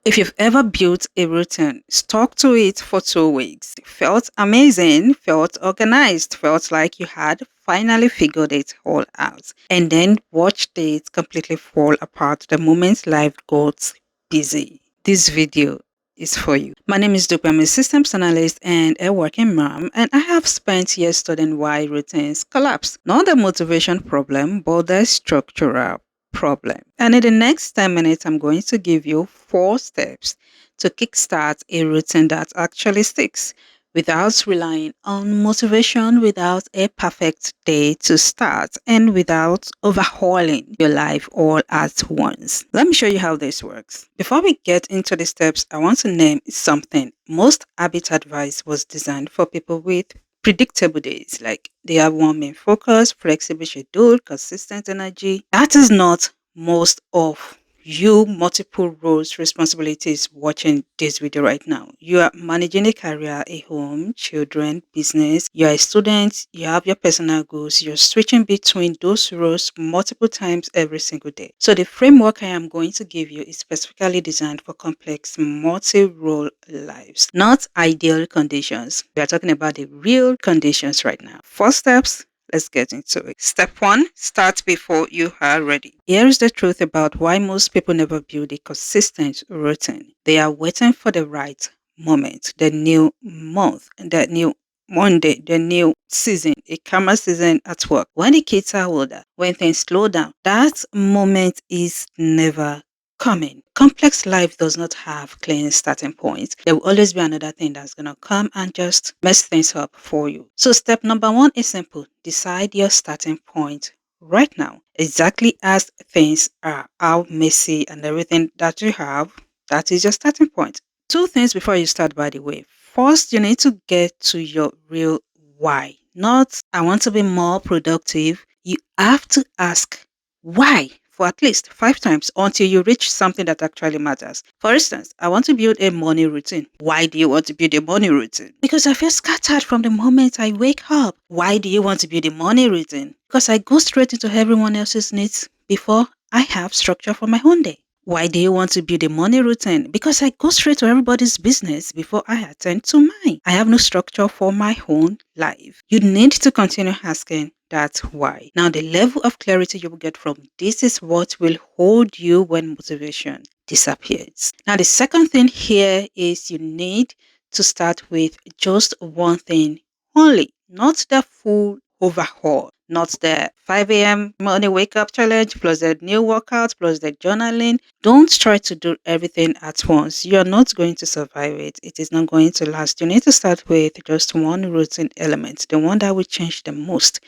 If you've ever built a routine, stuck to it for 2 weeks, felt amazing, felt organized, felt like you had finally figured it all out, and then watched it completely fall apart the moment life got busy, this video is for you. My name is Dupe. I'm a systems analyst and a working mom, and I have spent years studying why routines collapse. Not the motivation problem, but the structural problem. And in the next 10 minutes, I'm going to give you 4 steps to kickstart a routine that actually sticks without relying on motivation, without a perfect day to start, and without overhauling your life all at once. Let me show you how this works. Before we get into the steps, I want to name something. Most habit advice was designed for people with predictable days, like they have one main focus, flexible schedule, consistent energy. That is not most of you multiple roles, responsibilities watching this video right now. You are managing a career, a home, children, business. You are a student, you have your personal goals. You're switching between those roles multiple times every single day. So the framework I am going to give you is specifically designed for complex multi-role lives, not ideal conditions. We are talking about the real conditions right now. 4 steps. Let's get into it. Step 1, start before you are ready. Here is the truth about why most people never build a consistent routine. They are waiting for the right moment, the new month, the new Monday, the new season, a calmer season at work. When the kids are older, when things slow down, that moment is never coming. Complex life does not have clean starting points. There will always be another thing that's going to come and just mess things up for you. So step number 1 is simple. Decide your starting point right now. Exactly as things are, how messy and everything that you have, that is your starting point. 2 things before you start, by the way. First, you need to get to your real why. Not, I want to be more productive. You have to ask why for at least 5 times until you reach something that actually matters. For instance, I want to build a morning routine. Why do you want to build a morning routine? Because I feel scattered from the moment I wake up. Why do you want to build a morning routine? Because I go straight into everyone else's needs before I have structure for my own day. Why do you want to build a morning routine? Because I go straight to everybody's business before I attend to mine. I have no structure for my own life. You need to continue asking that why. Now, the level of clarity you will get from this is what will hold you when motivation disappears. Now, the second thing here is you need to start with just one thing only, not the full overhaul, not the 5 a.m. morning wake up challenge plus the new workout plus the journaling. Don't try to do everything at once. You're not going to survive it. It is not going to last. You need to start with just one routine element, the one that will change the most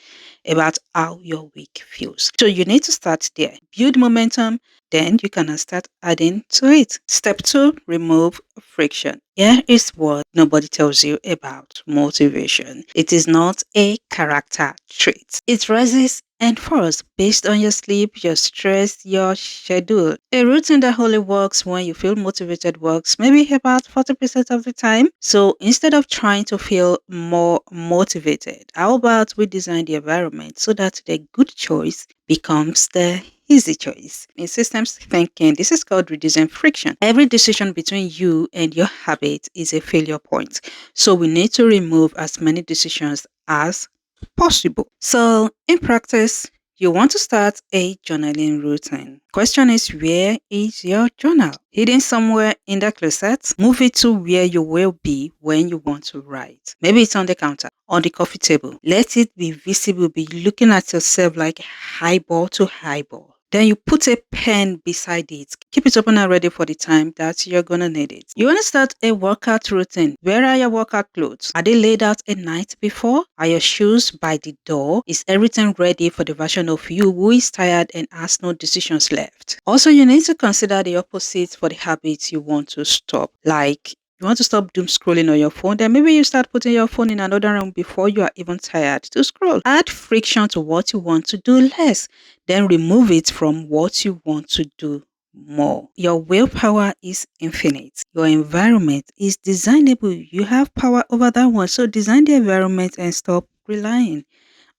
about how your week feels. So you need to start there. Build momentum, then you can start adding to it. Step 2, remove friction. Here is what nobody tells you about motivation. It is not a character trait. It rises and falls based on your sleep, your stress, your schedule. A routine that only works when you feel motivated works maybe about 40% of the time. So instead of trying to feel more motivated, how about we design the environment so that the good choice becomes the easy choice? In systems thinking, this is called reducing friction. Every decision between you and your habit is a failure point. So we need to remove as many decisions as possible. So in practice, you want to start a journaling routine. Question is, where is your journal? Hidden somewhere in the closet? Move it to where you will be when you want to write. Maybe it's on the counter, on the coffee table. Let it be visible. Be looking at yourself like eyeball to eyeball. Then you put a pen beside it. Keep it open and ready for the time that you're going to need it. You want to start a workout routine. Where are your workout clothes? Are they laid out a night before? Are your shoes by the door? Is everything ready for the version of you who is tired and has no decisions left? Also, you need to consider the opposites for the habits you want to stop. Like, you want to stop doom scrolling on your phone, then maybe you start putting your phone in another room before you are even tired to scroll. Add friction to what you want to do less, then remove it from what you want to do more. Your willpower is infinite. Your environment is designable. You have power over that one. So design the environment and stop relying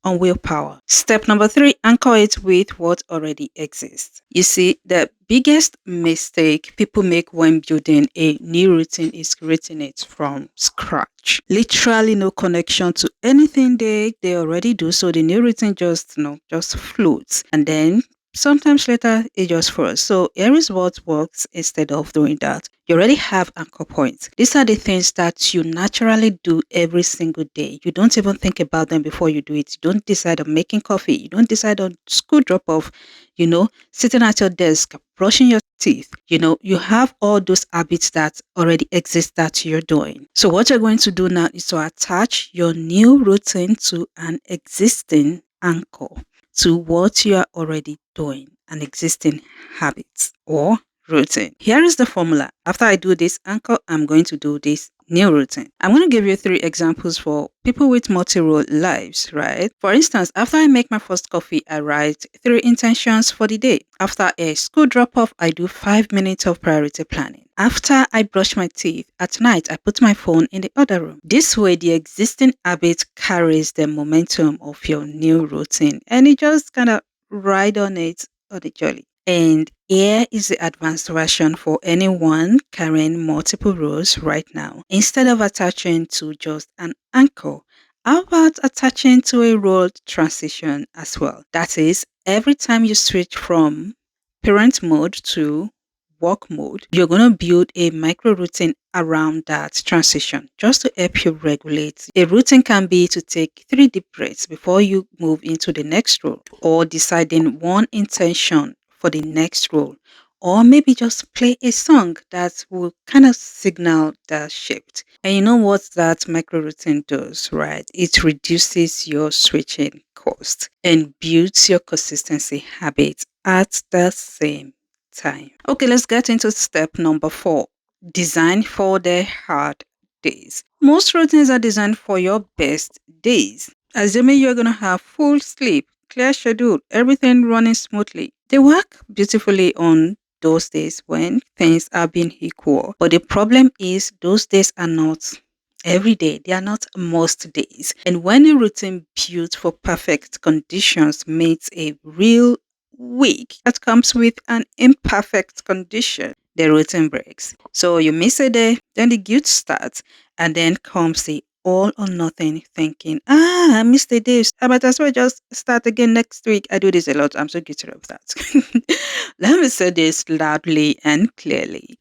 on willpower. Step number 3, anchor it with what already exists. You see, the biggest mistake people make when building a new routine is creating it from scratch. Literally no connection to anything they already do. So the new routine just just floats. And then sometimes later it just falls. So here is what works instead of doing that. You already have anchor points. These are the things that you naturally do every single day. You don't even think about them before you do it. You don't decide on making coffee. You don't decide on school drop off, sitting at your desk, brushing your teeth. You have all those habits that already exist that you're doing. So what you're going to do now is to attach your new routine to an existing anchor, to what you are already doing, an existing habit or routine. Here is the formula. After I do this anchor, I'm going to do this new routine. I'm going to give you 3 examples for people with multi-role lives, right? For instance, after I make my first coffee, I write 3 intentions for the day. After a school drop-off, I do 5 minutes of priority planning. After I brush my teeth at night, I put my phone in the other room. This way, the existing habit carries the momentum of your new routine, and you just kind of ride on it on the jolly. And here is the advanced version for anyone carrying multiple roles right now. Instead of attaching to just an anchor, how about attaching to a role transition as well? That is, every time you switch from parent mode to work mode, you're going to build a micro routine around that transition just to help you regulate. A routine can be to take 3 deep breaths before you move into the next role, or deciding one intention for the next role, or maybe just play a song that will kind of signal the shift. And you know what that micro routine does, right? It reduces your switching cost and builds your consistency habit at the same time. Okay, let's get into step number 4. Design for the hard days. Most routines are designed for your best days. Assuming you're going to have full sleep, clear schedule, everything running smoothly. They work beautifully on those days when things are being equal. But the problem is those days are not every day. They are not most days. And when a routine built for perfect conditions meets a real week that comes with an imperfect condition, the routine breaks. So you miss a day, then the guilt starts, and then comes the all or nothing thinking. I missed a day. I might as well just start again next week. I do this a lot. I'm so guilty of that. Let me say this loudly and clearly.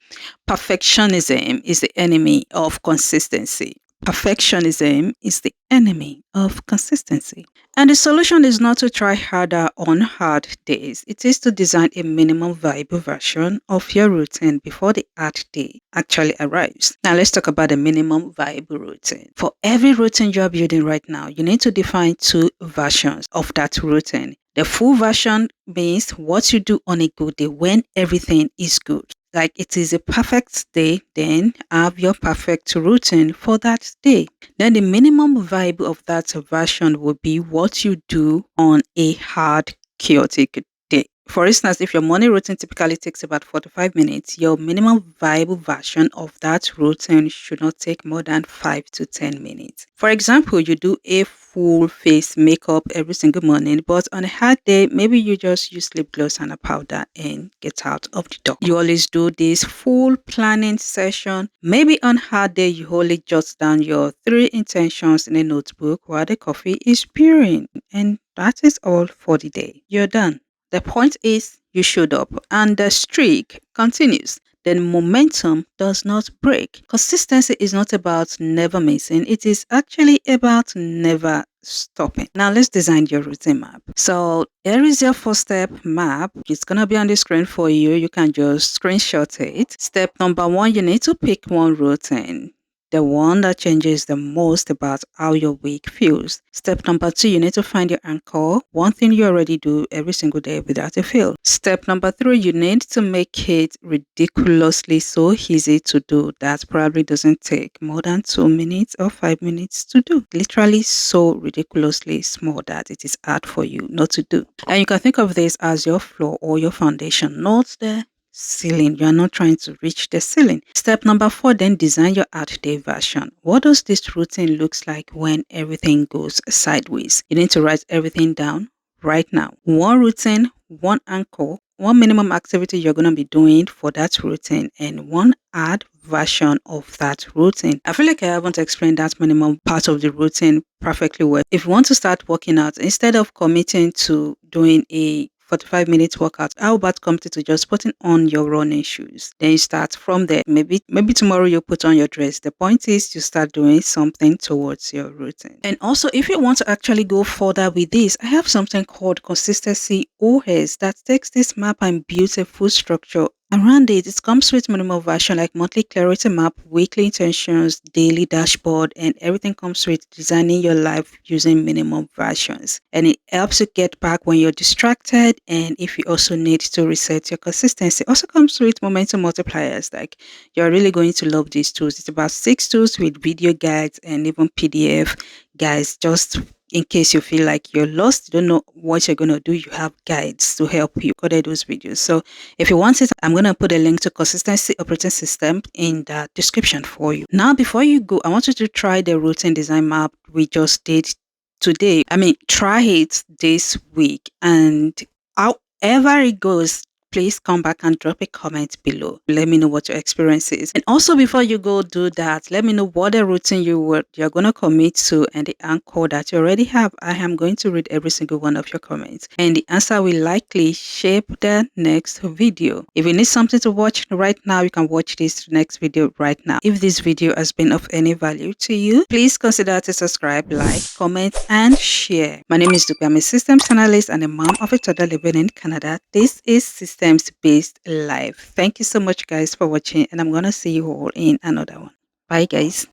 Perfectionism is the enemy of consistency. Perfectionism is the enemy of consistency. And the solution is not to try harder on hard days. It is to design a minimum viable version of your routine before the hard day actually arrives. Now let's talk about the minimum viable routine. For every routine you are building right now, you need to define 2 versions of that routine. The full version means what you do on a good day when everything is good. Like it is a perfect day, then have your perfect routine for that day. Then the minimum vibe of that version will be what you do on a hard, chaotic day. For instance, if your morning routine typically takes about 45 minutes, your minimum viable version of that routine should not take more than 5 to 10 minutes. For example, you do a full face makeup every single morning, but on a hard day, maybe you just use lip gloss and a powder and get out of the door. You always do this full planning session. Maybe on hard day, you only jot down your 3 intentions in a notebook while the coffee is brewing, and that is all for the day. You're done. The point is, you showed up and the streak continues. Then momentum does not break. Consistency is not about never missing, it is actually about never stopping. Now let's design your routine map. So here is your 4-step map. It's gonna be on the screen for you. You can just screenshot it. Step number 1, you need to pick one routine, the one that changes the most about how your week feels. Step number 2, you need to find your anchor, one thing you already do every single day without a fail. Step number 3, you need to make it ridiculously so easy to do that probably doesn't take more than 2 minutes or 5 minutes to do. Literally so ridiculously small that it is hard for you not to do. And you can think of this as your floor or your foundation, not the ceiling. You are not trying to reach the ceiling. Step number 4, then design your hard day version. What does this routine looks like when everything goes sideways? You need to write everything down right now. One routine, one anchor, one minimum activity you're going to be doing for that routine and one add version of that routine. I feel like I haven't explained that minimum part of the routine perfectly well. If you want to start working out, instead of committing to doing a 45-minute workout, how about committing to just putting on your running shoes? Then you start from there. Maybe tomorrow you put on your dress. The point is to start doing something towards your routine. And also, if you want to actually go further with this, I have something called consistency OS that takes this map and builds a full structure around it. It comes with minimal version like monthly clarity map, weekly intentions, daily dashboard, and everything comes with designing your life using minimum versions. And it helps you get back when you're distracted. And if you also need to reset your consistency, also comes with momentum multipliers. Like, you're really going to love these tools. It's about 6 tools with video guides and even PDF guides, just in case you feel like you're lost, you don't know what you're going to do, you have guides to help you record those videos. So if you want it, I'm going to put a link to Consistency Operating System in the description for you. Now, before you go, I want you to try the routine design map we just did today. Try it this week, and however it goes, please come back and drop a comment below. Let me know what your experience is. And also, before you go do that, let me know what the routine you're going to commit to and the anchor that you already have. I am going to read every single one of your comments, and the answer will likely shape the next video. If you need something to watch right now, you can watch this next video right now. If this video has been of any value to you, please consider to subscribe, like, comment, and share. My name is Dupe. I'm a systems analyst and a mom of a toddler living in Canada. This is Systems-Based Life. Thank you so much, guys, for watching, and I'm going to see you all in another one. Bye, guys.